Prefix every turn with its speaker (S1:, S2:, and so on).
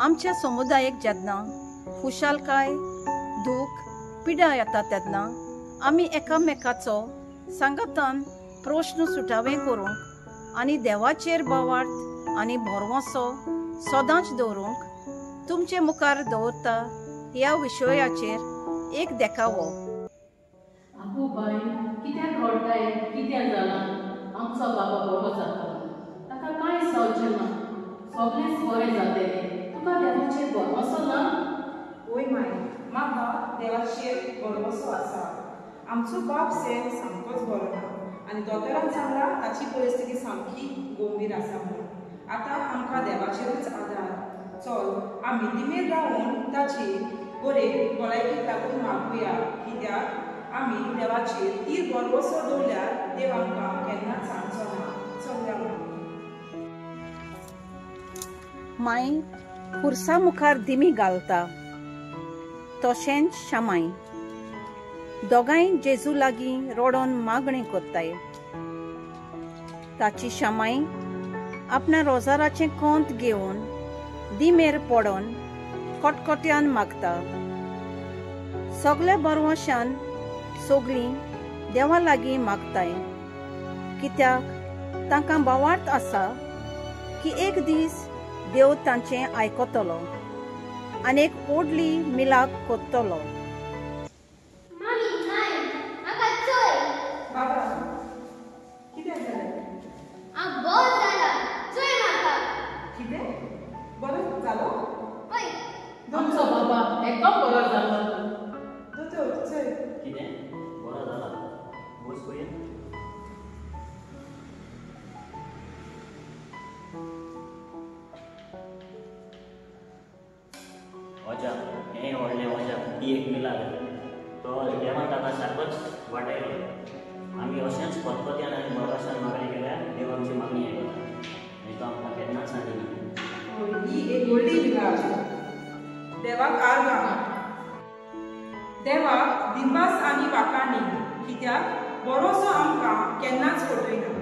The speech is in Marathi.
S1: आमच्या समुदायाक जेन्ना खुशालकाय दूख पिडा येता तेन्ना आमी एकामेकाचो सांगातान प्रश्न सुटावे करूंक आनी देवाचेर बोवाळ आनी भरवंसो सदांच दवरूंक तुमचे मुखार दवरता ह्या विशयाचेर एक देखावो.
S2: आगो बाय, कित्याक रडटाय? कित्याक जालां? आमचो बाबा बरो जाता, ताका कांयच जावचें ना, सगळेंच बरें जातलें. तुका देवाचेर भरवंसो ना?
S3: ओय माय, म्हाका देवाचेर भरवंसो आसा. आमचो बाप सेम सामकोच बरो ना आनी दोतोरान सांगलां ताची परिस्थिती सामकी गंभीर आसा म्हणून. आतां आमकां देवाचेरूच आदार. चल आमी दिमेर रावून ताची बरे भलायकेक लागून मागुया, कित्याक आमी देवाचेर तीर भरवंसो दवरल्यार देव आमकां केन्नाच सांगचो ना. चल या
S1: माय खुर्सा मुखार दिमी घालता. तशेंच शामाय दोगांय जेजू लागीं रडोन मागणी कोत्ताय. ताची शामाय आपणा रोजाराचें कोंत घेवन दिमेर पडोन कटकट्यान मागता. सगळे बरवशान सगळीं देवा लागीं मागताय, कित्याक तांकां बोवार्थ आसा की एक दीस देव तांचें आयकतलो आनी एक व्हडली मिलाक कोत्तलो.
S3: बाबा, कितें जालें?
S4: बरो जाला, चोय म्हाका.
S3: कितें बरो जालो?
S4: पय
S2: आमचो बाबा एकदम बरो जालो.
S3: दोतोर चल.
S5: कितें बरो जाला? बस पळय. वजा हें व्हडलें वजा, ती एक मिलाक. तो देवान ताका सारकोच वाटायलो. आमी अशेंच पतपत्यान आनी भरवशान मागणी केल्यार देव आमची मागणी आयकता. आनी तो आमकां केन्नाच सांगिना.
S3: ही एक व्हडली विराज. देवाक आर्गां. देवाक दिनवास आनी वाकाणी, कित्याक बरोसो आमकां केन्नाच फटयना.